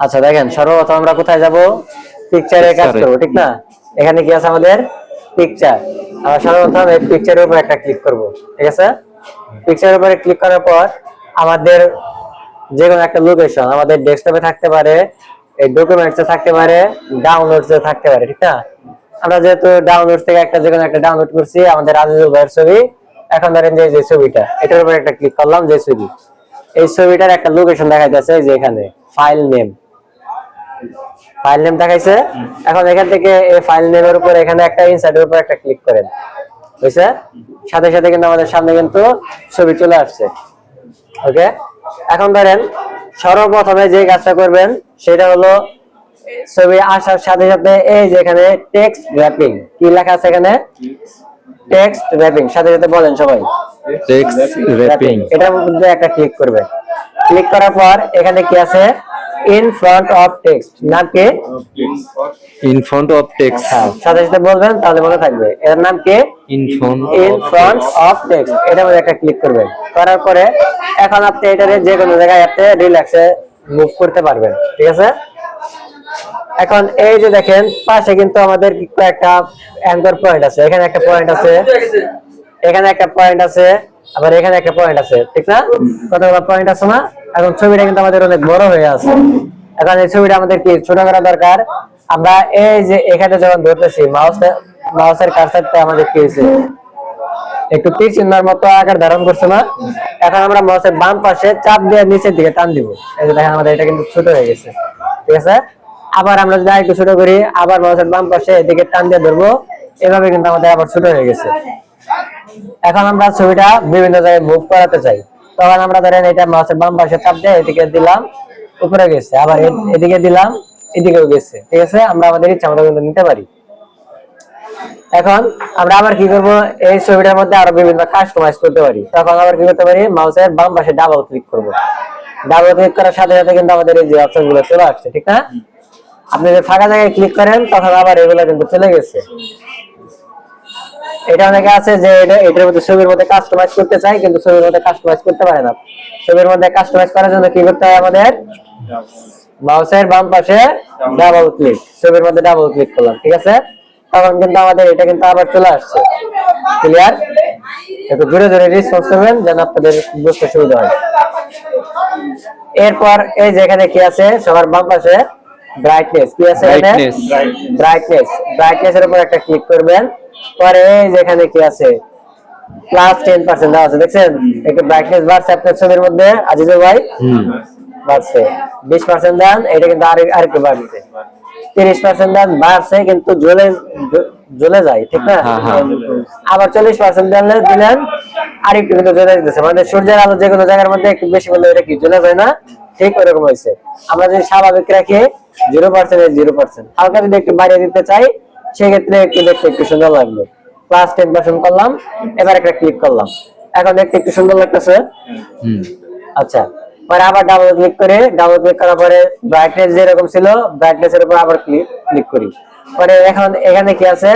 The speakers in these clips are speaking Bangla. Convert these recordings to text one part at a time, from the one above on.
আচ্ছা দেখেন, সর্বপ্রথম আমরা কোথায় যাব? পিকচারে কাজ করব, ঠিক না? এখানে কি আছে আমাদের? পিকচার। আমরা সর্বপ্রথম এই পিকচারের উপর একটা ক্লিক করব, ঠিক আছে? পিকচারের উপরে ক্লিক করার পর আমাদের যে কোনো একটা লোকেশন, আমাদের ডেস্কটপে থাকতে পারে, এই ডকুমেন্টসে থাকতে পারে, ডাউনলোডসে থাকতে পারে, ঠিক না? আমরা যেহেতু ডাউনলোড থেকে একটা যে কোনো একটা ডাউনলোড করছি আমাদের আজিজুল ভাইয়ের ছবি। এখন ধরেন যে ছবিটা, এটার উপর একটা ক্লিক করলাম, যে ছবি, এই ছবিটার একটা লোকেশন দেখাইতেছে যে এখানে ফাইল নেম, ফাইল নেম দেখাইছে। এখন এখান থেকে এই ফাইল নেমের উপর এখানে একটা ইনসার্টের উপর একটা ক্লিক করেন, বুঝছে? সাথে সাথে কিন্তু আমাদের সামনে কিন্তু ছবি চলে আসছে। ওকে, এখন ধরেন সর্বপ্রথমে যে কাজটা করবেন সেটা হলো ছবি আসার সাথে সাথে এই যে এখানে টেক্সট র‍্যাপিং, কি লেখা আছে এখানে? Text wrapping. সাথে সাথে বলেন সবাই, টেক্সট র‍্যাপিং। এটার মধ্যে একটা ক্লিক করবে। ক্লিক করার পর এখানে কি আছে? ইন ফ্রন্ট অফ টেক্সট, নাম কি? In front of text. সাথে সাথে বলবেন, তাহলে মনে থাকবে। এর নাম কি? In front of text. এটার মধ্যে একটা ক্লিক করবেন। করার পরে এখন আপনি এটারে যে কোনো জায়গায় আপনি রিল্যাক্সে মুভ করতে পারবেন, ঠিক আছে? এখন এই যে দেখেন পাশে কিন্তু আমাদের একটা অ্যাঙ্কর পয়েন্ট আছে, এখানে একটা পয়েন্ট আছে, এখানে একটা পয়েন্ট আছে, আবার এখানে একটা পয়েন্ট আছে, ঠিক না? কতগুলো পয়েন্ট আছে না? এখন ছবিটা কিন্তু আমাদের অনেক বড় হয়ে আছে। এখন এই ছবিটা আমাদের কি ছোট করা দরকার। আমরা এই যে এখানে যখন ধরতেছি মাউসের কার্সারটা আমাদের কি হয়েছে? একটু তীর চিহ্নের মতো আকার ধারণ করছে না? এখন আমরা মাউসের বাম পাশে চাপ দিয়ে নিচের দিকে টান দিব। এই যে দেখেন আমাদের এটা কিন্তু ছোট হয়ে গেছে, ঠিক আছে? আবার আমরা যদি একটু ছোট করি, আবার মাউসের বাম পাশে এদিকে টান দিয়ে ধরবো, এভাবে কিন্তু আমাদের আবার ছোট হয়ে গেছে। এখন আমরা ছবিটা বিভিন্ন জায়গায় মুভ করাতে চাই, তখন আমরা ধরেন এটা মাউসের বাম পাশে চাপ দিয়ে এদিকে দিলাম, উপরে গেছে, আবার এদিকে দিলাম, এদিকেও গেছে, ঠিক আছে? আমরা আমাদের ইচ্ছা মতো কিন্তু নিতে পারি। এখন আমরা আবার কি করব? এই ছবিটার মধ্যে আরো বিভিন্ন কাস্টমাইজ করতে পারি। তখন আবার কি করতে পারি? মাউসের বাম পাশে ডাবল ক্লিক করব। ডাবল ক্লিক করার সাথে সাথে কিন্তু আমাদের এই যে অপশনগুলো চলে আসছে, ঠিক না? আপনি যদি ফাঁকা জায়গায় ক্লিক করেন তখন আবার এগুলো কিন্তু চলে গেছে। এটা অনেকে আছে যে এটার মধ্যে ছবির মধ্যে কাস্টমাইজ করতে চায়, কিন্তু ছবির মধ্যে কাস্টমাইজ করতে পারে না। ছবির মধ্যে কাস্টমাইজ করার জন্য কি করতে হয়? আমাদের মাউসের বাম পাশে ডাবল ক্লিক, ছবির মধ্যে ডাবল ক্লিক করলাম, ঠিক আছে? তখন কিন্তু আমাদের এটা কিন্তু আবার চলে আসছে। ক্লিয়ার? একটু জোরে জোরে রেসপন্স করবেন যেন আপনাদের বুঝতে সুবিধা হয়। এরপর এই যে এখানে কি আছে সবার বাম পাশে? ব্রাইটনেস। কি আছে এখানে? ব্রাইটনেস। ব্রাইটনেস এর উপর একটা ক্লিক করবেন। পরে এই যে এখানে কি আছে? প্লাস 10% দেওয়া আছে, দেখছেন? একটু ব্রাইটনেস বাড়ছে আপনার ছবির মধ্যে, আজিজুল ভাই? বাড়ছে। 20% দেন, এটা কিন্তু আরেকটু বাড়ছে। 30% দেন, বাড়ছে কিন্তু জ্বলে যায়, ঠিক না? আবার 40% দিলেন, আরেকটু কিন্তু জ্বলে যেতেছে। মানে সূর্যের আলো যে কোনো জায়গার মধ্যে একটু বেশি হলে এটা কি জ্বলে যায় না? ঠিক ওরকম হয়েছে। আমরা যদি স্বাভাবিক রাখি 0% 0%, হালকা যদি একটু বাড়িয়ে দিতে চাই সেক্ষেত্রে একটু দেখতে একটু সুন্দর লাগলো। প্লাস 10% করলাম, এবার একটা ক্লিক করলাম, এখন দেখতে একটু সুন্দর লাগতেছে। আচ্ছা, পরে আবার ডাবল ক্লিক করার পরে ব্রাইটনেস যেরকম ছিল ব্রাইটনেস এর উপর আবার ক্লিক করি। পরে এখন এখানে কি আছে?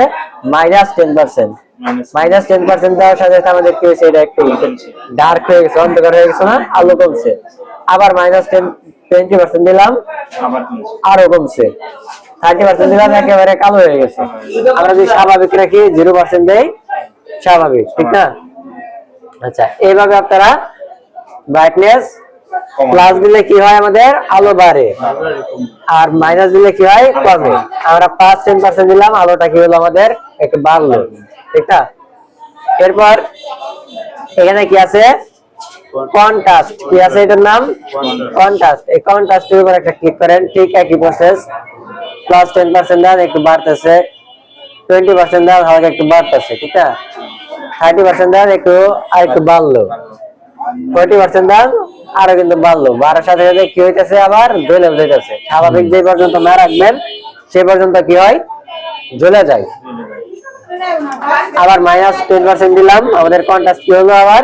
-10%। -10% দেওয়ার সাথে সাথে আমাদের কি হয়েছে? এটা একটু ডার্ক হয়ে গেছে, অন্ধকার হয়ে গেছে না? আলো কমছে। আবার -20% দিলাম, আরো কমছে। 30% দিলাম, একেবারে কালো হয়ে গেছে। আমরা যদি স্বাভাবিক রাখি 0% দেই, স্বাভাবিক, ঠিক না? আচ্ছা, এইভাবে আপনারা ব্রাইটনেস প্লাস দিলে কি হয়? আমাদের আলো বাড়ে, আর মাইনাস দিলে কি হয়? কমে। আমরা 5-10% দিলাম, আলোটা কি হলো? আমাদের একটু বাড়লো, ঠিক না? এরপর এখানে কি আছে? কন্ট্রাস্ট। কি আছে এটার নাম? কন্ট্রাস্ট। এই কন্ট্রাস্টের উপর একটা ক্লিক করেন, ঠিক একই প্রসেস। প্লাস 10% দেন, একটু বাড়তেছে। 20% দেন, হালকা একটু বাড়তেছে, ঠিক না? 30% দেন, একটু বাড়লো। 40% দেন, আরো কিন্তু বাড়লো। বাড়ার সাথে সাথে কি হইতেছে? আবার জ্বলে যাইতেছে। স্বাভাবিক যে পর্যন্ত না রাখবেন সে পর্যন্ত কি হয়? জ্বলে যায়। আবার -10% দিলাম, আমাদের কন্ট্রাস্ট কি হলো? আবার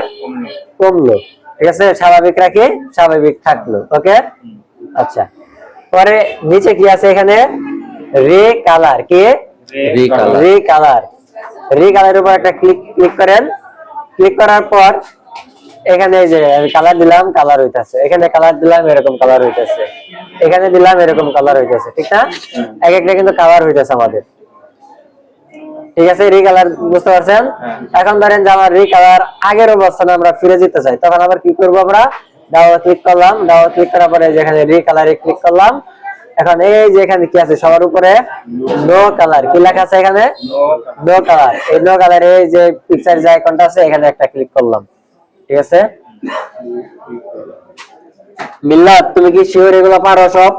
কমলো, ঠিক আছে? স্বাভাবিক রাখি, স্বাভাবিক থাকলো। ওকে, আচ্ছা। পরে নিচে কি আছে? এখানে রে কালার। কি? রে কালার। রে কালারের উপর একটা ক্লিক করেন। ক্লিক করার পর এখানে এই যে আমি কালার দিলাম, কালার হইতাছে, এখানে কালার দিলাম, এরকম কালার হইতাছে, এখানে দিলাম, এরকম কালার হইতাছে, ঠিক না? এক একটা কিন্তু কালার হইতাছে আমাদের, ঠিক আছে? রিকালার বুঝতে পারছেন? এখন ধরেন যে আমার রিকালার আগের অবস্থানে আমরা ফিরে যেতে চাই, তখন আবার কি করব? আমরা ডাবল ক্লিক করলাম, ডাবল ক্লিক করার পরে যেখানে রিকালারে ক্লিক করলাম, এখন এই যে এখানে কি আছে সবার উপরে নো কালার, কি লেখা আছে এখানে? No colour. এই নো কালারে এই যে পিকচার যে আইকনটা আছে এখানে একটা ক্লিক করলাম, ঠিক আছে? মিল্লাত, তুমি কি শিওর এগুলো পারো সব?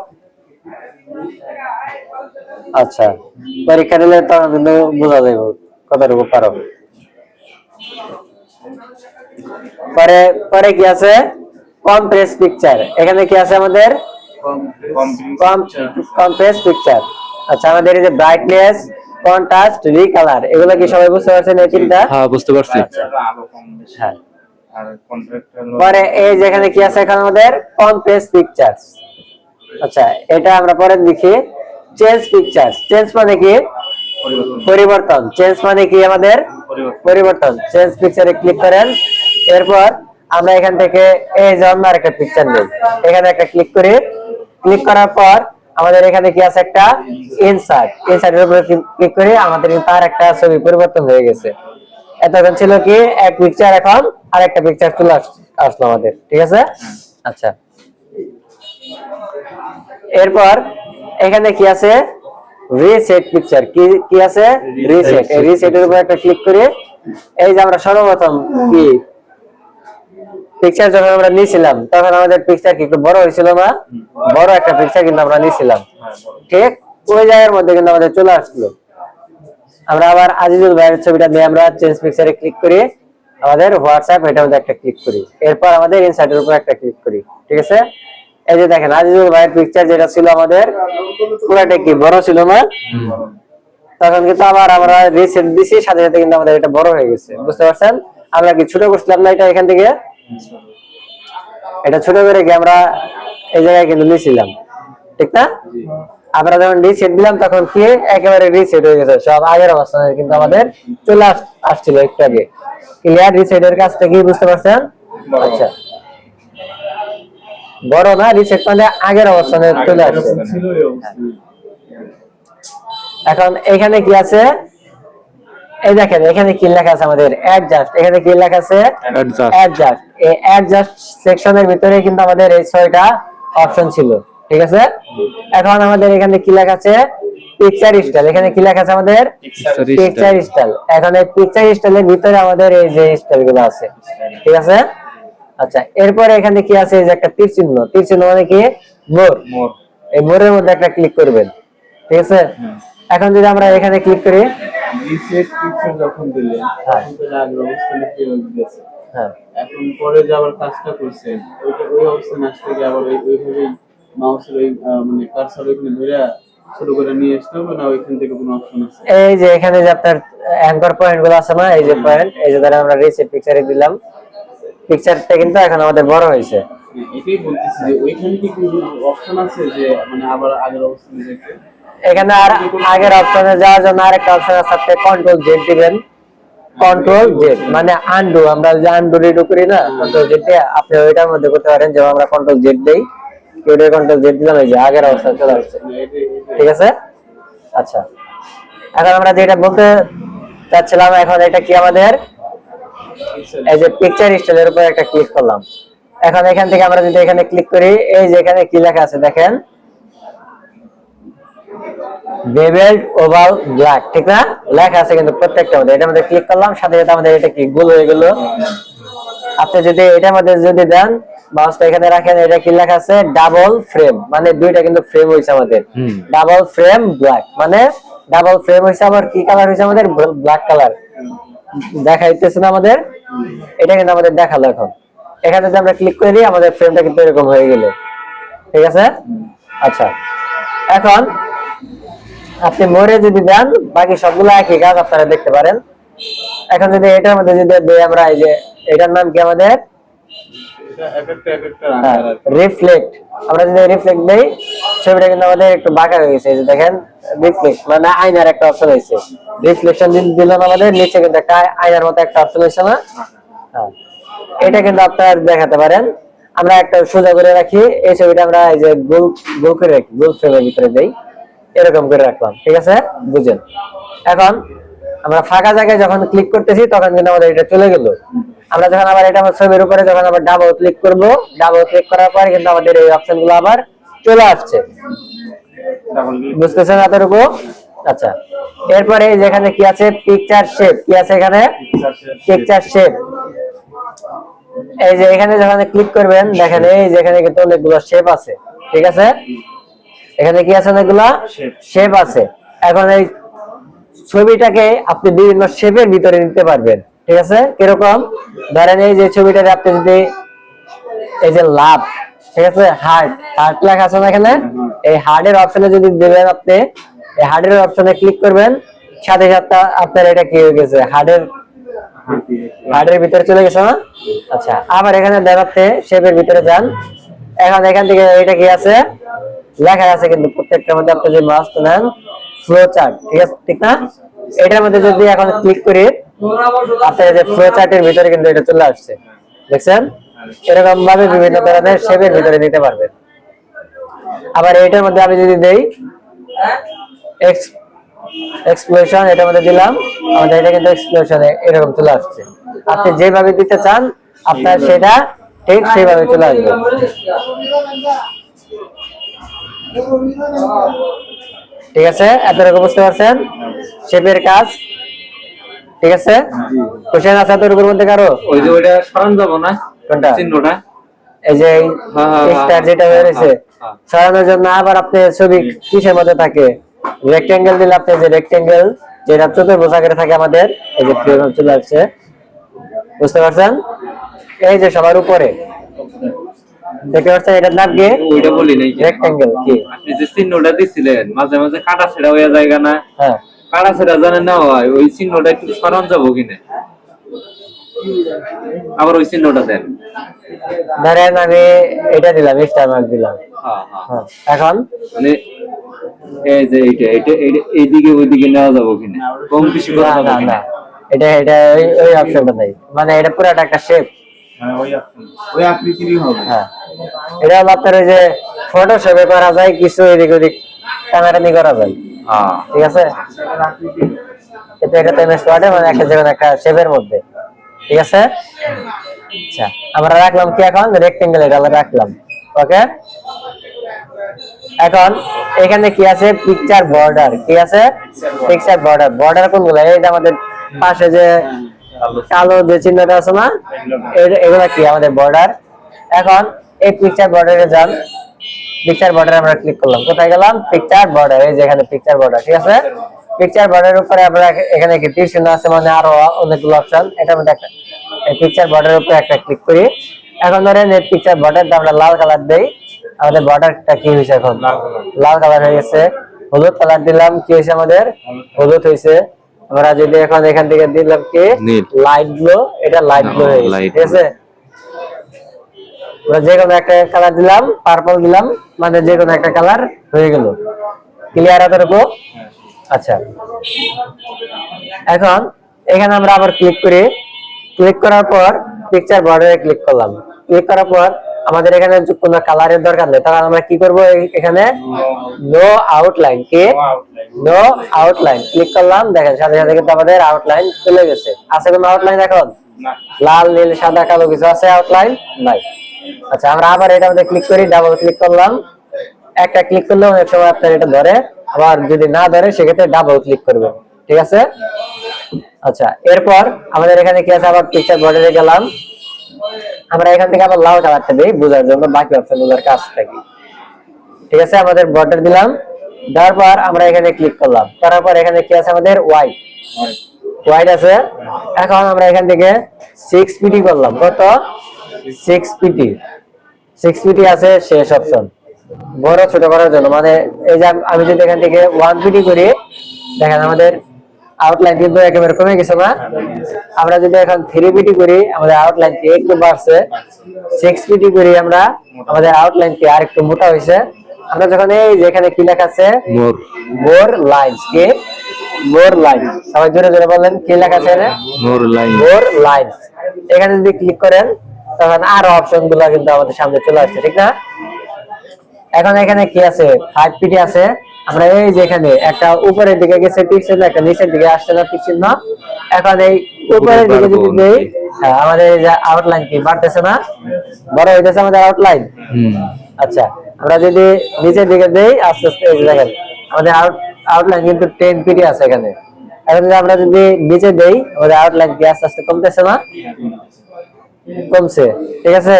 আচ্ছা, পরীক্ষা দিলে তখন কিন্তু বোঝা যাবে কতটুকু পারো। পরে পরে কি আছে? Compress picture. এখানে কি আছে আমাদের? Compress picture. আচ্ছা, আমাদের এই যে ব্রাইটনেস, কন্ট্রাস্ট, রিকালার, এগুলো কি সবাই বুঝতে পারছেন এই তিনটা? হ্যাঁ, বুঝতে পারছি। হ্যাঁ। পরে এই যেখানে কি আছে এখন আমাদের কম্প্রেস পিকচার্স। আচ্ছা, এটা আমরা পরে দেখি। Change pictures. চেঞ্জ মানে কি? পরিবর্তন। চেঞ্জ মানে কি আমাদের? পরিবর্তন। চেঞ্জ পিকচারে ক্লিক করেন, এরপর আমরা এখান থেকে এই যে অন্য একটা পিকচার নেই, এখানে একটা ক্লিক করি। ক্লিক করার পর আমাদের এখানে কি আছে? একটা ইনসার্ট। ইনসার্টের উপরে ক্লিক করি, আমাদের তার একটা ছবি পরিবর্তন হয়ে গেছে। এতক্ষণ ছিল কি এক পিকচার, এখন আরেকটা পিকচার চলে আসলো আমাদের, ঠিক আছে? আচ্ছা, এরপর এখানে কি আছে? Reset picture. কি আছে? রিসেট। এই রিসেটের উপর একটা ক্লিক করে এই যে আমরা সর্বপ্রথম কি পিকচার যখন আমরা নিয়েছিলাম তখন আমাদের পিকচার কি একটু বড় হয়েছিল না? বড় একটা পিকচার কিন্তু আমরা নিয়েছিলাম, ঠিক ওই জায়গার মধ্যে কিন্তু আমাদের চলে আসলো। আমরা আবার আজিজুল ভাইয়ের ছবিটা নিয়ে আমরা চেঞ্জ পিকচারে ক্লিক করি, আমাদের হোয়াটসঅ্যাপ এটার মধ্যে একটা ক্লিক করি, এরপর আমাদের ইনসার্টের উপর একটা ক্লিক করি, ঠিক আছে? এই যে দেখেন আজিজুল ভাইয়ের পিকচার যেটা ছিল আমাদের পুরাটা কি বড় ছিল না? তখন কিন্তু আবার আমরা রিসেট দিছি, সাথে সাথে কিন্তু আমাদের এটা বড় হয়ে গেছে, বুঝতে পারছেন? আমরা কি ছোট করছিলাম না এটা? এখান থেকে এটা ছোট করে কি আমরা এই জায়গায় কিন্তু নিয়েছিলাম, ঠিক না? আমরা যখন রিসেট দিলাম তখন কি একেবারে রিসেট হয়ে গেছে, সব আগের অবস্থানে কিন্তু আমাদের চলে আসছিল একটু আগে। ক্লিয়ার? রিসেটের কাজটা কি বুঝতে পারছেন? আচ্ছা, বড় না, রিসেট মানে আগের অবস্থানে চলে আসছে। এখন এখানে কি আছে? এই দেখেন এখানে কি লেখা আছে আমাদের? অ্যাডজাস্ট। এখানে কি লেখা আছে? অ্যাডজাস্ট। এই অ্যাডজাস্ট সেকশনের ভিতরে কিন্তু আমাদের এই 6টা অপশন ছিল, ঠিক আছে? এখন আমাদের এখানে কি লেখা আছে? Picture style. এখানে কি লেখা আছে আমাদের? Picture style. এখন এই পিকচার স্টাইলের ভিতরে আমাদের এই যে স্টাইলগুলো আছে, ঠিক আছে? আচ্ছা, এরপর এখানে কি আছে? এই যে একটা তীর চিহ্ন। তীর চিহ্ন মানে কি? মোর। এই মোরের মধ্যে একটা ক্লিক করবেন, ঠিক আছে? এখন যদি আমরা এখানে ক্লিক করি, রিসেট পিকচার যখন দিলেন তখন তো আগের অবস্থানে ফেরত দিয়েছে। হ্যাঁ, এখন পরে যে আবার কাজটা করছেন ওই অবস্থানে আসতে গিয়ে আবার ওইভাবেই মাউসের ওই মানে কার্সর ওইখানে ধরে ছোট করে নিয়ে আসতে হবে না? ওইখান থেকে কোনো অপশন আছে? এই যে এখানে যে আপনার অ্যাঙ্কর পয়েন্ট গুলো আছে না, এই যে পয়েন্ট, এই যে ধরে আমরা রিসেট পিকচারে দিলাম, পিকচারটা কিন্তু এখন আমাদের বড় হয়েছে। এটাই বলতেছি যে ওইখানে কি কোনো অপশন আছে যে মানে আবার আগের অবস্থানে যেতে? এখানে আর আগের অপশনে যাওয়ার জন্য আরেকটা অপশন আছে, আপনি কন্ট্রোল জেড দিবেন। কন্ট্রোল জেড মানে আনডু। আমরা যে আনডু রিডু করি না, কন্ট্রোল জেড দিয়ে আপনি ওইটার মধ্যে করতে পারেন। যেমন আমরা কন্ট্রোল জেড দেই, কিবোর্ডে কন্ট্রোল জেড দিলাম, এই যে আগের অবস্থায় চলে আসছে, ঠিক আছে? আচ্ছা, এখন আমরা যেটা বলতে চাচ্ছিলাম, এখন এটা কি আমাদের? এই যে পিকচার স্টাইলের উপর একটা ক্লিক করলাম। এখন এখান থেকে আমরা যদি এখানে ক্লিক করি, এই যে এখানে কি লেখা আছে দেখেন, বেভেলড ওভাল ব্ল্যাক, ঠিক না? লেখা আছে কিন্তু প্রত্যেকটা মধ্যে। এটার মধ্যে ক্লিক করলাম, সাথে সাথে আমাদের এটা কি গোল হয়ে গেল। আপনি যদি এটার মধ্যে যদি দেন, মাউসটা এখানে রাখেন, এটা কি লেখা আছে? ডাবল ফ্রেম, মানে দুইটা কিন্তু ফ্রেম হইছে আমাদের। ডাবল ফ্রেম ব্ল্যাক মানে ডাবল ফ্রেম হইছে, আবার কি কালার হইছে আমাদের? ব্ল্যাক কালার দেখাইতেছে না আমাদের? এটা কিন্তু আমাদের দেখালো। এখন এখানে যদি আমরা ক্লিক করি, আমাদের ফ্রেমটা কিন্তু এরকম হয়ে গেল, ঠিক আছে? আচ্ছা, এখন আপনি মোরে যদি দেন, বাকি সবগুলো একই কাজ আপনারা দেখতে পারেন। এখন যদি এটার মধ্যে যদি দেই আমরা, এই যে এটার নাম কি আমাদের? রিফ্লেক্ট। আমরা যদি রিফ্লেক্ট দেই, ছবিটা কিন্তু আমাদের একটু বাঁকা হয়ে গেছে। এই যে দেখেন রিফ্লেক্ট মানে আয়নার একটা অপশন হয়েছে। রিফ্লেকশন দিলাম, আমাদের নিচে কিন্তু একটা আয়নার মতো একটা অপশন হয়েছে না? হ্যাঁ, এটা কিন্তু আপনারা দেখাতে পারেন। আমরা একটা সোজা করে রাখি, এই ছবিটা আমরা এই যে গোল গোল করে রাখি, গোল ফ্রেমের ভিতরে দেই, এরকম করে রাখলাম। ঠিক আছে, বুঝেন? এখন আমরা ফাঁকা জায়গায় যখন ক্লিক করতেছি তখন কিন্তু আমাদের এটা চলে গেল। আমরা যখন আবার এটা ছবির উপরে যখন আবার ডাবল ক্লিক করব, ডাবল ক্লিক করার পর কিন্তু আমাদের এই অপশনগুলো আবার চলে আসছে। বুঝতেছেন এতটুকু? আচ্ছা, এরপরে যেখানে কি আছে পিকচার শেপ, কি আছে এখানে পিকচার শেপ। এই যে এখানে যখন ক্লিক করবেন দেখেন এই যেখানে কিন্তু অনেকগুলো শেপ আছে। ঠিক আছে, এখানে কি আছে অনেকগুলো শেপ আছে। এখন এই ছবিটাকে আপনি বিভিন্ন শেপের ভিতরে নিতে পারবেন। ঠিক আছে, কিরকম? ধরেন এই যে ছবিটাতে আপনি যদি এই যে লাভ, ঠিক আছে, হার্ট হার্ট লেখা আছে না এখানে, এই হার্টের অপশনে যদি দেবেন আপনি, এই হার্টের অপশনে ক্লিক করবেন, সাথে সাথে আপনার এটা কি হয়ে গেছে, হার্টের ভিতরে চলে গেছে না? আচ্ছা, আবার এখানে দেখাতে শেপের ভিতরে যান। এখন এখান থেকে এটা কি আছে লেখা আছে কিন্তু প্রত্যেকটার মধ্যে আপনি যদি মাউস নেন ফ্লো চার্ট। ঠিক আছে, ঠিক না? এটার মধ্যে যদি এখন ক্লিক করি আপনার যে ফ্লো চার্টের ভিতরে কিন্তু এটা চলে আসছে। দেখছেন? এরকম ভাবে বিভিন্ন ধরনের শেপের ভিতরে দিতে পারবেন। আবার এটার মধ্যে আমি যদি দেই এক্সপ্লোশন, এটার মধ্যে দিলাম, আমাদের এটা কিন্তু এক্সপ্লোশনে এরকম চলে আসছে। আপনি যেভাবে দিতে চান আপনার সেটা ঠিক সেইভাবে চলে আসবে। ঠিক আছে, এতটুকু বুঝতে পারছেন শেপের কাজ? ঠিক আছে, কোশ্চেন আছে এতটুকুর মধ্যে কারো? ওই যে ওইটা সরান যাব না কোনটা? চিহ্নটা, এই যে স্টার যেটা হয়েছে সরানোর জন্য আবার আপনি ছবি কিসের মধ্যে থাকে, রেক্টেঙ্গেল দিলে আপনি যে রেক্টেঙ্গেল যেটা চতুর্ভুজ আকারে থাকে আমাদের এই যে ফ্রিডম চলে আসছে। বুঝতে পারছেন? এই যে সবার উপরে দেখতে পাচ্ছেন এটার নাম কি? ওইটা বলি নাই রেক্টেঙ্গেল। কি আপনি যে চিহ্নটা দিছিলেন মাঝে মাঝে কাটা ছেঁড়া হয়ে জায়গা না? হ্যাঁ, কাটা ছেঁড়া জানেন না হয়, ওই চিহ্নটা একটু সরান যাবো কিনা, আবার ওই চিহ্নটা দেন। ধরেন আমি এটা দিলাম, স্টার মার্ক দিলাম। হ্যাঁ হ্যাঁ, হ্যাঁ, এখন মানে এই যে এইটা এইদিকে ওইদিকে নেওয়া যাবো কিনা, কম বেশি করা না যাবো না কিনা? না, এটা এটা ওই অপশনটা নাই, মানে এটা পুরাটা একটা শেপ। ওই আকৃতিরই হবে। হ্যাঁ, এটা হলো আপনার ওই যে ফটোশপে করা যায়, কিছু এদিক ওদিক টানাটানি করা যায়। হ্যাঁ, ঠিক আছে, কিন্তু এটা তো এমএস ওয়ার্ডে মানে একটা যেমন একটা শেপের মধ্যে। ঠিক আছে, আচ্ছা আমরা রাখলাম কি এখন রেক্টেঙ্গেল, এটা রাখলাম। ওকে, এখন এখানে কি আছে পিকচার বর্ডার। কি আছে পিকচার বর্ডার? বর্ডার কোনগুলো? এই যে আমাদের পাশে যে কালো যে চিহ্নটা আছে না, এগুলা কি আমাদের বর্ডার। এখন এই পিকচার বর্ডারে যান, পিকচার বর্ডারে আমরা ক্লিক করলাম। কোথায় গেলাম? Picture border. এই যে এখানে পিকচার বর্ডার। ঠিক আছে, পিকচার বর্ডারের উপরে আমরা এখানে কি তীর চিহ্ন আছে, মানে আরো অনেকগুলো অপশন। এটার মধ্যে একটা এই পিকচার বর্ডারের উপরে একটা ক্লিক করি। এখন ধরেন এই পিকচার বর্ডারটা আমরা লাল কালার দেই, আমাদের বর্ডারটা কি হয়েছে? এখন লাল কালার হয়ে গেছে। হলুদ কালার দিলাম, কি হয়েছে? আমাদের হলুদ হয়েছে। আমরা যদি এখন এখান থেকে দিলাম কি লাইট ব্লু, এটা লাইট ব্লু হয়ে গেছে। ঠিক আছে, আমরা যে কোনো একটা কালার দিলাম, পার্পল দিলাম, মানে যে কোনো একটা কালার হয়ে গেল। ক্লিয়ার এতটুকু? আচ্ছা, এখন এখানে আমরা আবার ক্লিক করি। ক্লিক করার পর পিকচার বর্ডারে ক্লিক করলাম। ক্লিক করার পর আমাদের এখানে কোনো কালারের দরকার নেই, তখন আমরা কি করব? এখানে নো আউটলাইন, কি নো আউটলাইন ক্লিক করলাম। দেখেন সাথে সাথে কিন্তু আমাদের আউটলাইন চলে গেছে। আছে কোনো আউটলাইন? এখন লাল নীল সাদা কালো কিছু আছে? আউটলাইন নাই। আচ্ছা, আমরা আবার এটার মধ্যে ক্লিক করি, ডাবল ক্লিক করলাম। একটা ক্লিক করলে অনেক সময় আপনার এটা ধরে, আবার যদি না ধরে সেক্ষেত্রে ডাবল ক্লিক করবেন। ঠিক আছে, আচ্ছা এরপর আমাদের এখানে কি আছে? আবার পিকচার বর্ডারে গেলাম। আমরা এখান থেকে আবার লাল কালারটা দিই বোঝার জন্য, বাকি অপশনগুলোর কাজটা কি। ঠিক আছে, আমাদের বর্ডার দিলাম, দেওয়ার পর আমরা এখানে ক্লিক করলাম। করার পর এখানে কি আছে? আমাদের হোয়াইট হোয়াইট আছে। এখন আমরা এখান থেকে 6 পিটি করলাম। কত? 6 পিটি। 6 পিটি আছে শেষ অপশন, বড় ছোট করার জন্য। মানে এই যে আমি যদি এখান থেকে 1 পিটি করি, দেখেন আমাদের আউটলাইন কিন্তু একেবারে কমে গেছে না? আমরা যদি এখন 3 পিটি করি, আমাদের আউটলাইন একটু বাড়ছে। 6 পিটি করি আমরা, আমাদের আউটলাইন কি আর একটু মোটা হয়েছে। আমরা যখন এই যেখানে কি লেখা আছে মোর লাইনস, কি মোর লাইনস, সবাই জোরে জোরে বলেন কি লেখা আছে? মোর লাইনস। এখানে যদি ক্লিক করেন তখন আরো অপশন গুলো কিন্তু আমাদের সামনে চলে আসছে, ঠিক না? এখন এখানে কি আছে, 5 পিটি আছে। আমরা এই যে এখানে একটা উপরের দিকে গেছে টিক চিহ্ন, একটা নিচের দিকে আসছে না টিক চিহ্ন। এখন এই উপরের দিকে যদি দেই, আমাদের এই যে আউটলাইন কি বাড়তেছে না, বড় হইতেছে আমাদের আউটলাইন। আচ্ছা, আমরা যদি নিচের দিকে দেই আস্তে আস্তে, এই যে দেখেন আমাদের আউটলাইন কিন্তু 10 পিটি আছে এখানে। এখন যদি আমরা যদি নিচে দেই, আমাদের আউটলাইন কি আস্তে আস্তে কমতেছে না, কমছে, ঠিক আছে?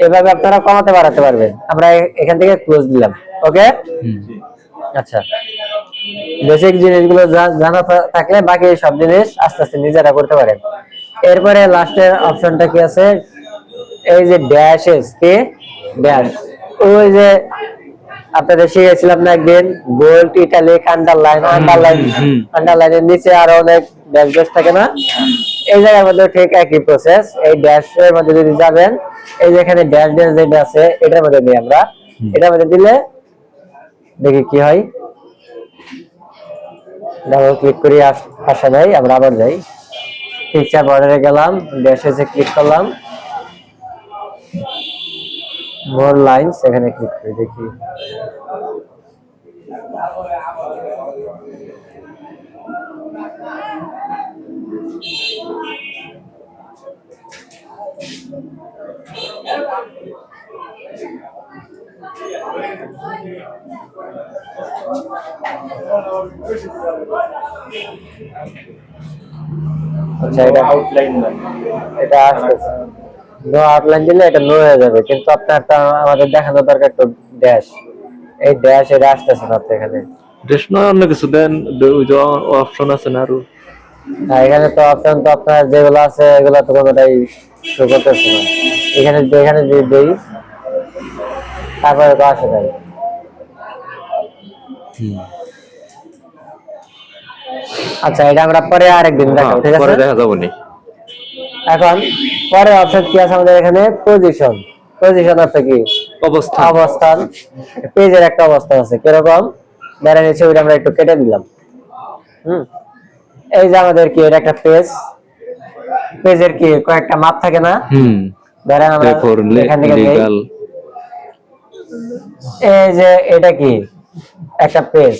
এভাবে আপনারা কমাতে বাড়াতে পারবেন। আমরা এখান থেকে ক্লোজ দিলাম, ওকে। আচ্ছা, বেসিক জিনিসগুলো জানা থাকলে বাকি সব জিনিস আস্তে আস্তে নিজেরা করতে পারেন। এরপরে লাস্টের অপশনটা কি আছে, এই যে ড্যাশেস, কি ড্যাশ, ওই যে আপনাদের শিখেছিলাম না একদিন, বোল্ড, ইটালিক, আন্ডারলাইন, আন্ডারলাইনের নিচে আরো অনেক ড্যাশ ড্যাশ থাকে না, এই জায়গার মধ্যে ঠিক একই প্রসেস। এই ড্যাশের মধ্যে যদি যাবেন, এই যে এখানে ড্যাশ ড্যাশ যেটা আছে এটার মধ্যে দিই আমরা, এটার মধ্যে দিলে দেখি কি হয়। ডাবল ক্লিক করে আসা নাই, আমরা আবার যাই, পিকচার বর্ডারে গেলাম, ড্যাশেসে ক্লিক করলাম, মোর লাইনস, এখানে ক্লিক করে দেখি। আচ্ছা, এটা আউটলাইন না, এটা আসতেছে নো আউটলাইন দিলে এটা নো হয়ে যাবে, কিন্তু আপনার তো আমাদের দেখানো দরকার তো ড্যাশ, এই ড্যাশ এটা আসতেছে না এখানে। ড্যাশ না অন্য কিছু দেন, ওই যে অপশন আছে না আরো, না এখানে তো অপশন তো আপনার যেগুলো আছে এগুলো তো কোনোটাই শো করতেছে না। এখানে যদি দেই তারপরে তো আসে নাই। আচ্ছা, এটা আমরা পরে আরেকদিন দেখাবো, ঠিক আছে? পরে দেখা যাবে নি। এখন পরে অপশন কি আছে আমাদের এখানে, পজিশন। পজিশন অর্থ কি, অবস্থান। অবস্থান। পেজের একটা অবস্থান আছে, কিরকম দাঁড়ানো ছবিটা আমরা একটু কেটে দিলাম। এই যে আমাদের কি এটা একটা পেজ, পেজের কি কয়েকটা মাপ থাকে না, ধরেন আমরা এখান থেকে লিগ্যাল, এই যে এটা কি একটা পেজ,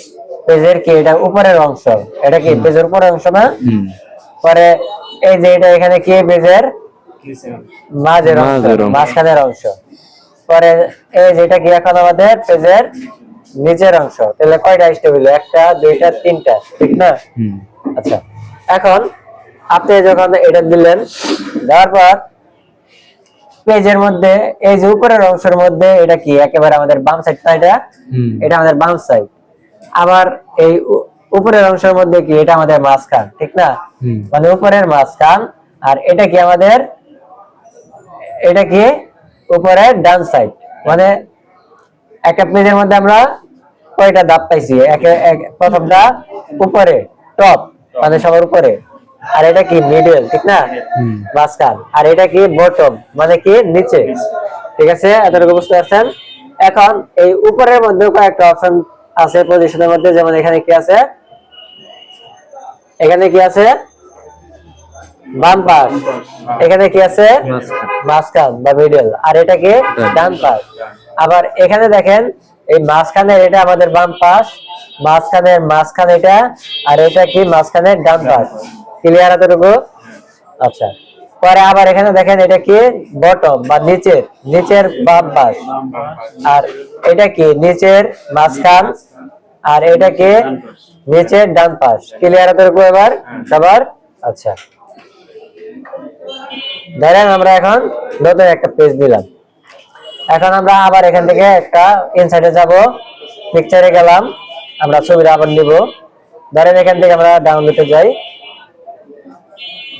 পেজের কি এটা উপরের অংশ, এটা কি পেজের উপরের অংশ না? পরে এই যে এটা এখানে কি পেজের মাঝের অংশ, মাঝখানের অংশ। পরে এই যেটা কি এখন আমাদের পেজের নিচের অংশ। তাহলে কয়টা স্টেপ হলো, একটা, দুইটা, তিনটা, ঠিক না? আচ্ছা, এখন আপনি যখন এটা দিলেন, দেওয়ার পর পেজের মধ্যে এই যে উপরের অংশের মধ্যে এটা কি একেবারে আমাদের বাম সাইড না, এটা আমাদের বাম সাইড। আবার এই উপরের অংশের মধ্যে কি এটা আমাদের মাঝখান, ঠিক না? মানে উপরের মাঝখান। আর এটা কি আমাদের, এটা কি উপরের ডান সাইড। মানে একটা পেজের মধ্যে আমরা কয়টা ধাপ পাইছি, প্রথমটা উপরে টপ, মানে সবার উপরে। আর এটা কি মিডল, ঠিক না, মাঝখান। আর এটা কি বটম, মানে কি নিচে, ঠিক আছে? এতটুকু বুঝতে পারছেন? এখন এই উপরের মধ্যে কয়েকটা অপশন আছে পজিশনের মধ্যে, যেমন এখানে কি আছে, এখানে কি আছে বাম পাশ, এখানে কি আছে মাঝখান বা মিডল, আর এটা কি ডান পাশ। আবার এখানে দেখেন এই মাঝখানের এটা আমাদের বাম পাশ, মাঝখানের মাঝখান এটা, আর এটা কি মাঝখানের ডান পাশ। ক্লিয়ার এতটুকু? আচ্ছা, পরে আবার এখানে দেখেন এটা কি বটম বা নিচের বাম পাশ, আর এটা কি নিচের মাঝখান, আর এটা কি নিচের ডান পাশ। ক্লিয়ার এতটুকু এবার সবার? আচ্ছা, ধরেন আমরা এখন নতুন একটা পেজ দিলাম। এখন আমরা আবার এখান থেকে একটা ইনসাইডে যাব, পিকচারে গেলাম, আমরা ছবিটা আবার নিব। ধরেন এখান থেকে আমরা ডাউনলোডে যাই,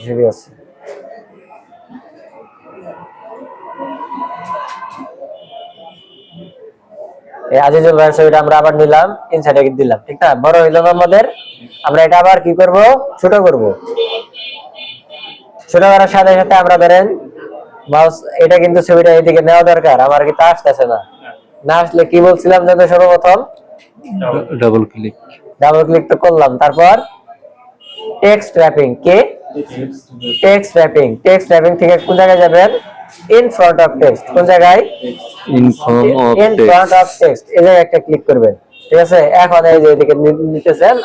ছবি আছে, এই আজিজুল ভাইয়ের ছবিটা আমরা আবার নিলাম, ইনসাইডে দিলাম, ঠিক না? বড় হইল না আমাদের, আমরা এটা আবার কি করব, ছোট করব। ছোট করার সাথে সাথে আমরা ধরেন মাউস, এটা কিন্তু ছবিটা এইদিকে নেওয়া দরকার, আমার কি তা আসতেছে না। না আসলে কি বলছিলাম যে সর্বপ্রথম ডাবল ক্লিক তো করলাম, তারপর টেক্সট র্যাপিং। কি টেক্সট র্যাপিং? টেক্সট র্যাপিং থেকে কোন জায়গায় যাবেন, ইন ফ্রন্ট অফ টেক্সট কোন জায়গায় in form of in front text of text এই জায়গায় একটা ক্লিক করবেন ঠিক আছে এখন এই যে এদিকে নিতেছেন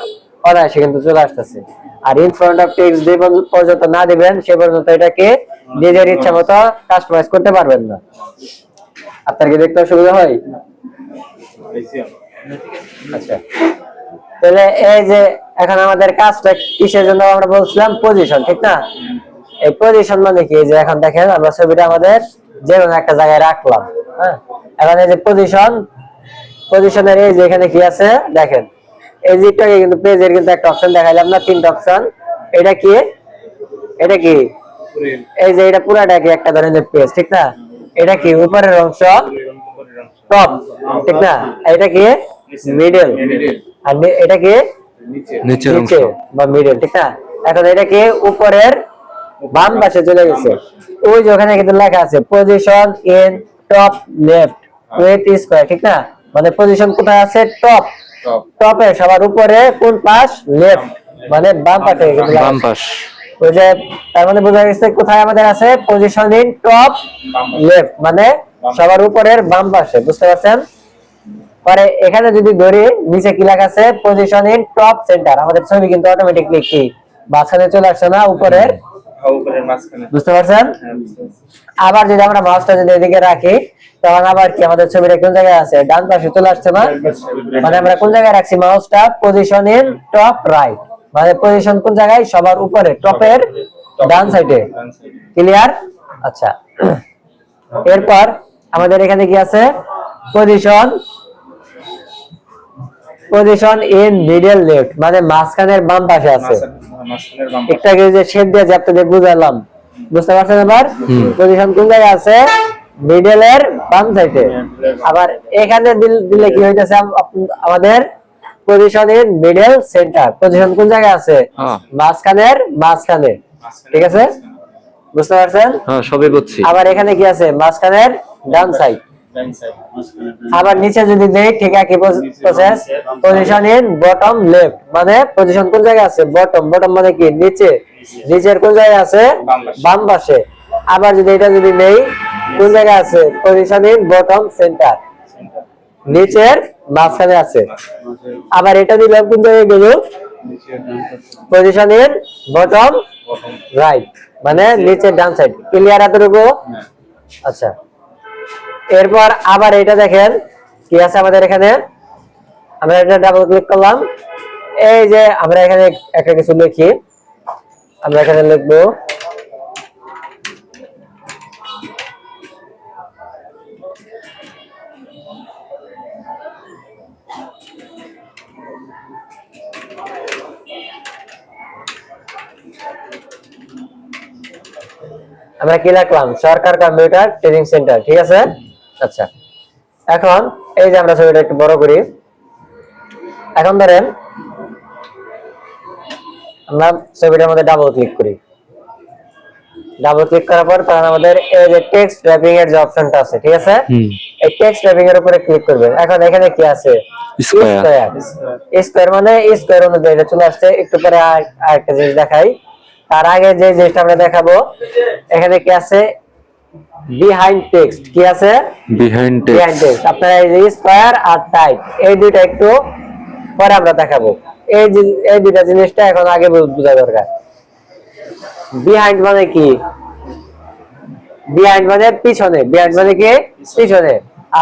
অনায়াসে কিন্তু চলে আসতেছে আর ইন ফ্রন্ট অফ টেক্সট যে পর্যন্ত না দিবেন সে পর্যন্ত এটাকে নিজের ইচ্ছা মতো কাস্টমাইজ করতে পারবেন না আপনার কি দেখতে অসুবিধা হয় আচ্ছা তাহলে এই যে এখন আমাদের কাজটা কিসের জন্য আমরা বলছিলাম পজিশন ঠিক না এই পজিশন মানে কি যে এখন দেখেন আমরা ছবিটা আমাদের যে কোনো একটা জায়গায় রাখলাম হ্যাঁ এখন এই যে পজিশনের এই যে এখানে কি আছে দেখেন এই যেটাকে কিন্তু পেজের কিন্তু একটা অপশন দেখাইলাম না তিনটা অপশন এটা কি এই যে এটা পুরাটা কি একটা ধরনের পেজ ঠিক না এটা কি উপরের অংশ টপ ঠিক না এটা কি মিডল আর এটা কি নিচের অংশ নিচে বা মিডল ঠিক না এখন এটা কি উপরের বাম পাশে চলে গেছে ওই যে ওখানে কিন্তু লেখা আছে position in top left with square ঠিক না মানে পজিশন কোথায় আছে টপে সবার উপরে কোন পাশ লেফট মানে বাম পাশে কিন্তু লেখা বাম আছে। পাশ ওই যে তার মানে বোঝা গেছে কোথায় আমাদের আছে পজিশন ইন টপ লেফট মানে সবার উপরের বাম পাশে বুঝতে পারছেন পরে এখানে যদি ধরি নিচে কি লেখা আছে পজিশন ইন টপ সেন্টার আমাদের ছবি কিন্তু অটোমেটিক্যালি কি মাঝখানে চলে আসছে না উপরের বুঝতে পারছেন আবার যদি আমরা মাউসটা যদি এদিকে রাখি তখন আবার কি আমাদের ছবিটা কোন জায়গায় আছে ডান পাশে চলে আসছে না মানে আমরা কোন জায়গায় রাখছি মাউসটা পজিশন ইন টপ রাইট মানে পজিশন কোন জায়গায় সবার উপরে টপের ডান সাইডে ক্লিয়ার আচ্ছা এরপর আমাদের এখানে কি আছে পজিশন ইন মিডল লেফট মানে মাঝখানের বাম পাশে আছে একটা যে শেড দিয়ে যে আপনাদের বুঝালাম বুঝতে পারছেন এবার পজিশন কোন জায়গায় আছে মিডলের বাম সাইডে আবার এখানে দিলে কি হইতাছে আমাদের position in middle centre position কোন জায়গায় আছে মাঝখানে ঠিক আছে বুঝতে পারছেন হ্যাঁ সবই বুঝছি আবার এখানে কি আছে মাঝখানের ডান সাইড আবার নিচে যদি দেই ঠিক একই process position in bottom left মানে পজিশন কোন জায়গায় আছে বটম মানে কি নিচের কোন জায়গায় আছে বাম পাশে আবার যদি এটা যদি নেই কোন জায়গায় আছে পজিশন ইন বটম সেন্টার নিচের মাঝখানে আছে আবার এটা দিলাম কোন জায়গায় গেল পজিশন ইন বটম রাইট মানে নিচের ডান সাইড ক্লিয়ার এতটুকু আচ্ছা এরপর আবার এটা দেখেন কি আছে আমাদের এখানে আমরা এটা ডাবল ক্লিক করলাম এই যে আমরা এখানে একটা কিছু লিখি আমরা এখানে লিখবো আমরা কি লিখলাম সরকার কম্পিউটার ট্রেনিং সেন্টার ঠিক আছে আচ্ছা এখন এই যে আমরা ছবিটা একটু বড় করি এখন ধরেন আমরা ছবিটার মধ্যে ডাবল ক্লিক করি ডাবল ক্লিক করার পর তখন আমাদের এই যে টেক্সট র‍্যাপিং এর যে অপশনটা আছে ঠিক আছে এই টেক্সট র‍্যাপিং এর উপরে ক্লিক করবেন এখন এখানে কি আছে স্কয়ার মানে স্কয়ার অনুযায়ী এটা চলে আসছে একটু পরে আরেকটা জিনিস দেখাই তার আগে যে জিনিসটা আমরা দেখাবো এখানে কি আছে বিহাইন্ড টেক্সট কি আছে বিহাইন্ড টেক্সট আপনারা এই যে স্কয়ার আর টাইপ এই দুইটা একটু পরে আমরা দেখাবো এই দুইটা জিনিসটা এখন আগে বোঝা দরকার বিহাইন্ড মানে কি বিহাইন্ড মানে পিছনে বিহাইন্ড মানে কি পিছনে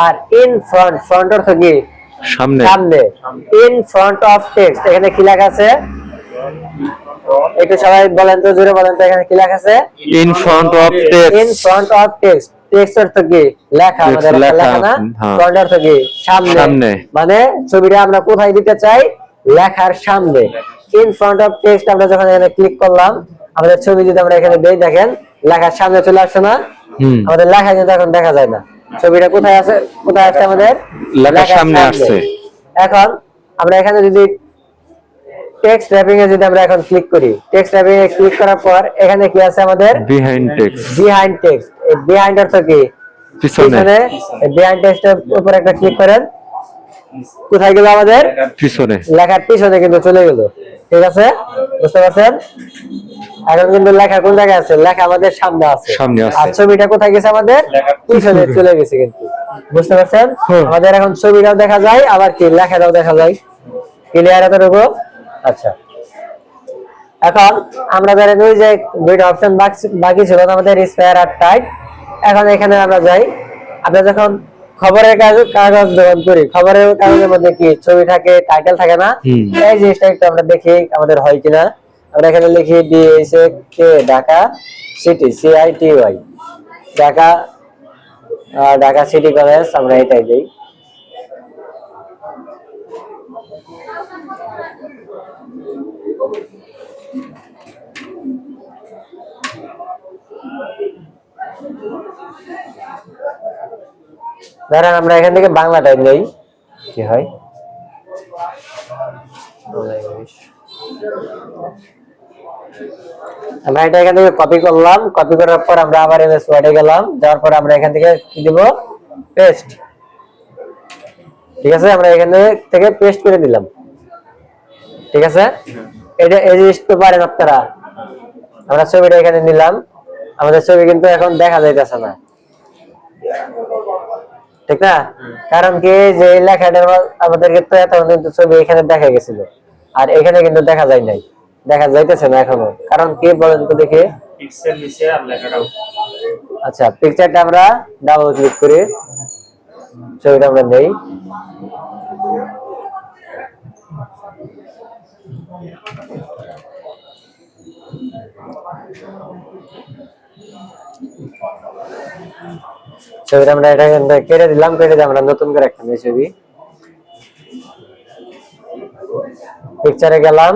আর ইন ফ্রন্ট অর্থ কি সামনে ইন ফ্রন্ট অফ টেক্সট এখানে কি লেখা আছে একটু সবাই বলেন তো জোরে বলেন তো এখানে কি লেখা আছে in front of text text অর্থ কি লেখা আমাদের লেখা না ফ্রন্ট অর্থ কি সামনে মানে ছবিটা আমরা কোথায় দিতে চাই লেখার সামনে ইন ফ্রন্ট অফ টেক্সট আমরা যখন এখানে ক্লিক করলাম আমাদের ছবি যদি আমরা এখানে দেই দেখেন লেখার সামনে চলে আসছে না আমাদের লেখা কিন্তু এখন দেখা যায় না ছবিটা কোথায় আছে আমাদের লেখার সামনে আসছে এখন আমরা এখানে যদি টেক্সট র‍্যাপিং এ যদি আমরা এখন ক্লিক করি টেক্সট র‍্যাপিং এ ক্লিক করার পর এখানে কি আছে আমাদের বিহাইন্ড টেক্সট এই বিহাইন্ড অর্থ কি পিছনে এই বিহাইন্ড টেক্সটের উপর একটা ক্লিক করেন কোথায় গেল আমাদের পিছনে লেখার পিছনে কিন্তু চলে গেল ঠিক আছে, বুঝতে পারছেন? এখন কিন্তু লেখা কোন জায়গায় আছে? লেখা আমাদের সামনে আছে, আর ছবিটা কোথায় গেছে? আমাদের পিছনে চলে গেছে কিন্তু, বুঝতে পারছেন? আমাদের এখন ছবিটাও দেখা যায়, আবার কি লেখাটাও দেখা যায়। ক্লিয়ার এতটুকু? আচ্ছা, এখন আমরা ধরেন ওই যে দুইটা অপশন বাকি ছিল আমাদের, স্কয়ার আর টাইট। এখন এখানে আমরা যাই, আমরা যখন খবরের কাগজ যখন করি, খবরের কাগজের মধ্যে কি ছবি থাকে, টাইটেল থাকে না? এই জিনিসটা একটু আমরা দেখি আমাদের হয় কিনা। আমরা এখানে লিখি DSK Dhaka city, CITY Dhaka, Dhaka city college, আমরা এটাই দিই। ধরেন আমরা এখান থেকে বাংলাটাই নেই, কি হয়? আমরা এটা এখান থেকে কপি করলাম, কপি করার পর আমরা আবার MS ওয়ার্ডে গেলাম, যাওয়ার পর আমরা এখান থেকে কি দিব? পেস্ট। ঠিক আছে, আমরা এখান থেকে পেস্ট করে দিলাম। ঠিক আছে, এটা এই জিনিসটা পারেন আপনারা। আমরা ছবিটা এখানে নিলাম, আমাদের ছবি কিন্তু এখন দেখা যাইতেছে না, ঠিক না? কারণ কি, যে লেখাটা আমাদের কিন্তু এতক্ষণ কিন্তু ছবি এখানে দেখা গেছিল, আর এখানে কিন্তু দেখা যায় নাই, দেখা যাইতেছে না এখনো। কারণ কি বলেন তো দেখি? পিক্সেল নিচে আর লেখাটাও। আচ্ছা, পিকচারটা আমরা ডাবল ক্লিক করি, ছবিটা আমরা নেই। ছবিটা আমরা এটা কেটে দিলাম, কেটে দিয়ে আমরা নতুন করে একটা ছবি, পিকচারে গেলাম,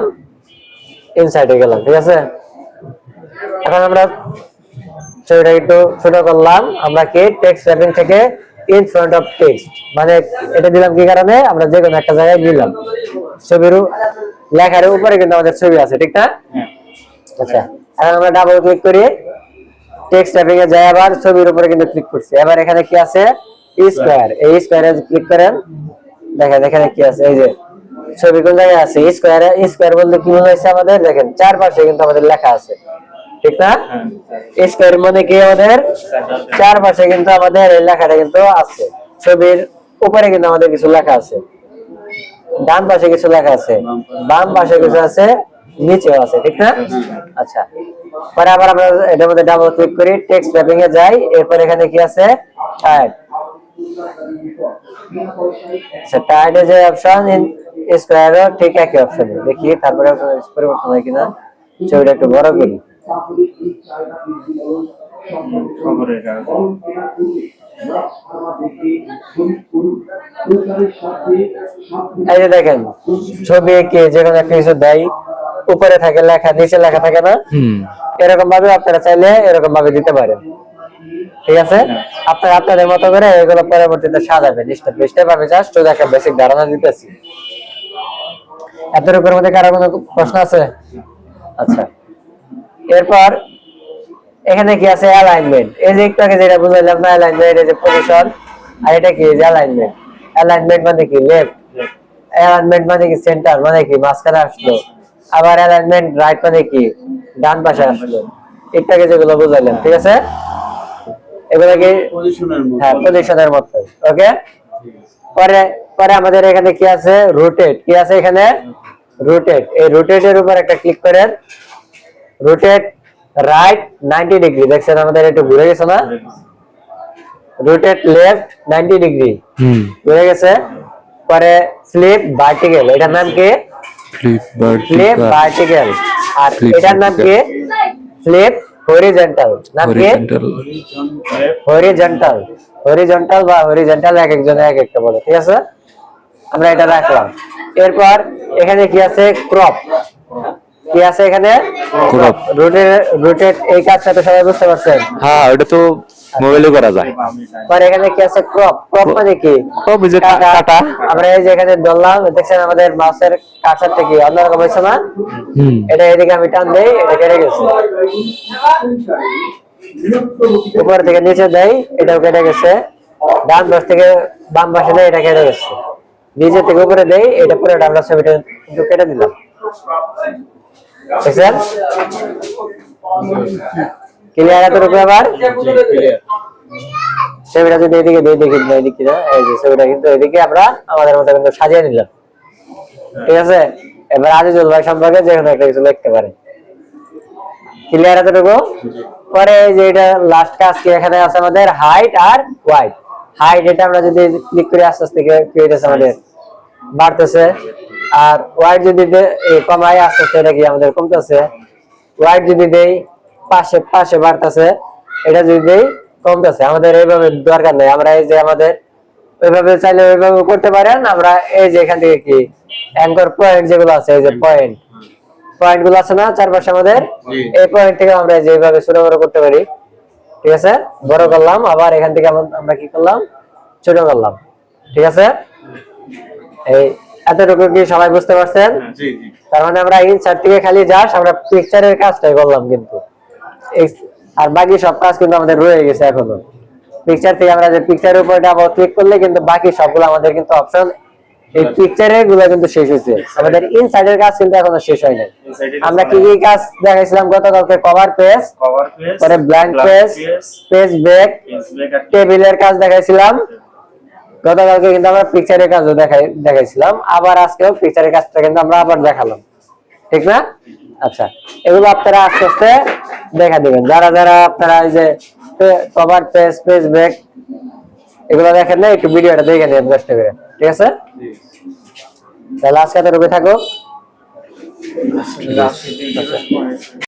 ইনসাইডে গেলাম। ঠিক আছে, এখন আমরা ছবিটা একটু ছোট করলাম। আমরা কি টেক্সট র্যাপিং থেকে ইন ফ্রন্ট অফ টেক্সট, মানে এটা দিলাম কি কারণে? আমরা যে কোনো একটা জায়গায় দিলাম, ছবির লেখার উপরে কিন্তু আমাদের ছবি আছে, ঠিক না? আচ্ছা, এখন আমরা ডাবল ক্লিক করি, টেক্সট র্যাপিং এ যাই, আবার ছবির উপরে কিন্তু ক্লিক করছি। এবার এখানে কি আছে? স্কয়ার। এই স্কয়ারে ক্লিক করেন, দেখেন এখানে কি আছে, এই যে ছবি কোন জায়গায় আছে? স্কয়ারে। স্কয়ার বলতে কি বোঝাইছে আমাদের? দেখেন চারপাশে কিন্তু আমাদের লেখা আছে, ঠিক না? স্কয়ার মানে কি? আমাদের চারপাশে কিন্তু আমাদের এই লেখাটা কিন্তু আছে। ছবির উপরে কিন্তু আমাদের কিছু লেখা আছে, ডান পাশে কিছু লেখা আছে, বাম পাশে কিছু আছে, নিচেও আছে, ঠিক না? আচ্ছা, পরে আবার আমরা এটার মধ্যে ডাবল ক্লিক করি, টেক্সট র্যাপিং এ যাই, এরপর এখানে কি আছে? টাইট। আচ্ছা, টাইটে যে অপশন, স্কয়ারও ঠিক একই অপশন। দেখি তারপরে পরিবর্তন হয় কিনা। ছবিটা একটু বড় করি। এই যে দেখেন, ছবি এঁকে যেখানে একটা কিছু দেয়, উপরে থাকে লেখা, নিচে লেখা থাকে না? এরকম ভাবে আপনারা চাইলে এরকম ভাবে দিতে পারেন। ঠিক আছে, আপনারা আপনাদের মতো করে এগুলো পরবর্তীতে সাজাবেন, স্টেপ বাই স্টেপ। আমি জাস্ট একটা বেসিক ধারণা দিতেছি। এদের উপর মধ্যে কারো কোনো প্রশ্ন আছে? আচ্ছা, এরপর এখানে কি আছে? অ্যালাইনমেন্ট। এই যে একটু আগে যেটা বুঝাইলাম না, অ্যালাইনমেন্ট, এই যে পজিশন, আর এটা কি? অ্যালাইনমেন্ট। অ্যালাইনমেন্ট মানে কি? লেফট। অ্যালাইনমেন্ট মানে কি? সেন্টার, মানে কি মাঝখানে আসলো। আবার অ্যালাইনমেন্ট রাইট মানে কি? ডান পাশে আসলো। একটু আগে যেগুলো বুঝাইলাম, ঠিক আছে? এগুলো কি পজিশনের মতো? হ্যাঁ, পজিশনের মতো। ওকে, পরে পরে আমাদের এখানে কি আছে? রোটেট। কি আছে এখানে? রোটেট। এই রোটেটের উপর একটা ক্লিক করেন, রোটেট রাইট 90 ডিগ্রি। দেখছেন আমাদের একটু ঘুরে গেছে না? রোটেট লেফট 90 ডিগ্রি, ঘুরে গেছে। পরে ফ্লিপ ভার্টিক্যাল, এটার নাম কি? Flip vertical. আর এটার নাম কি? Flip horizontal. নাম কি? হরিজন্টাল। হরিজন্টাল বা হরিজন্টাল এক একজনে এক একটা বলে, ঠিক আছে? আমরা এটা রাখলাম। এরপর এখানে কি আছে? ক্রপ। কি আছে এখানে? ক্রপ। রোটেট। এই কাজটা তো সবাই বুঝতে পারছেন? হ্যাঁ, ওটা তো মোবাইলে করা যায়। পরে এখানে কি আছে? ক্রপ। ক্রপ মানে কি? ক্রপ যে কাটা। আমরা এই যে এখানে ধরলাম, দেখছেন আমাদের মাউসের কার্সারটা কি অন্যরকম হয়েছে না? এটা এদিকে আমি টান দেই, এটা কেটে গেছে। উপর থেকে নিচে দেই, এটাও কেটে গেছে। ডান পাশ থেকে বাম পাশে দেই, এটা কেটে গেছে। নিচে থেকে উপরে দেই, এটা পুরোটা আমরা ছবিটা কিন্তু কেটে দিলাম। দেখছেন ক্লিয়ার এতটুকু আবার ক্লিয়ার ছবিটা যদি এদিকে দিয়ে দেখি এদিকে না এই যে ছবিটা কিন্তু এদিকে আমরা আমাদের মতো কিন্তু সাজিয়ে নিলাম ঠিক আছে এবার আজিজুল ভাই সম্পর্কে যে কোনো একটা কিছু লিখতে পারে ক্লিয়ার এতটুকু পরে এই যে এটা লাস্ট কাজ কি এখানে আছে আমাদের হাইট আর ওয়াইড হাইট এটা আমরা যদি ক্লিক করি আস্তে আস্তে কি হইতেছে আমাদের বাড়তেছে আর ওয়াইড যদি কমাই আস্তে আস্তে এটা কি আমাদের কমতেছে ওয়াইড যদি দেই পাশে পাশে বাড়তেছে এটা যদি দেই কমতেছে আমাদের এইভাবে দরকার নেই আমরা এই যে আমাদের ওইভাবে চাইলে ওইভাবে করতে পারেন আমরা এই যে এখান থেকে কি অ্যাঙ্কর পয়েন্ট যেগুলো আছে এই যে পয়েন্ট গুলো আছে না চারপাশে আমাদের এই পয়েন্ট থেকে আমরা যেভাবে ছোট বড় করতে পারি ঠিক আছে বড় করলাম আবার এখান থেকে আমরা কি করলাম ছোট করলাম ঠিক আছে এই এতটুকু কি সবাই বুঝতে পারছেন জি জি তার মানে আমরা ইনসার্ট থেকে খালি জাস্ট আমরা পিকচারের কাজটাই করলাম কিন্তু আর বাকি সব কাজ কিন্তু আমাদের রয়ে গেছে এখনো পিকচার থেকে আমরা যে পিকচারের উপর ডাবল ক্লিক করলে কিন্তু বাকি সবগুলো আমাদের কিন্তু অপশন এই পিকচারের গুলো কিন্তু শেষ হয়েছে আমাদের ইনসাইডের কাজ কিন্তু এখনো শেষ হয় নাই আমরা কি কি কাজ দেখাইছিলাম গতকালকে কভার পেজ পরে ব্ল্যাঙ্ক পেজ পেজ ব্যাক টেবিলের কাজ দেখাইছিলাম গতকালকে কিন্তু আমরা পিকচারের কাজও দেখাইছিলাম আবার আজকেও পিকচারের কাজটা কিন্তু আমরা আবার দেখালাম ঠিক না আচ্ছা এগুলো আপনারা আস্তে আস্তে দেখা দিবেন যারা যারা আপনারা এই যে কভার পেজ পেজ ব্যাক এগুলো দেখেন না একটু ভিডিওটা দেখে নেন কষ্ট করে ঠিক আছে তাহলে আজকে তো রুবে থাকো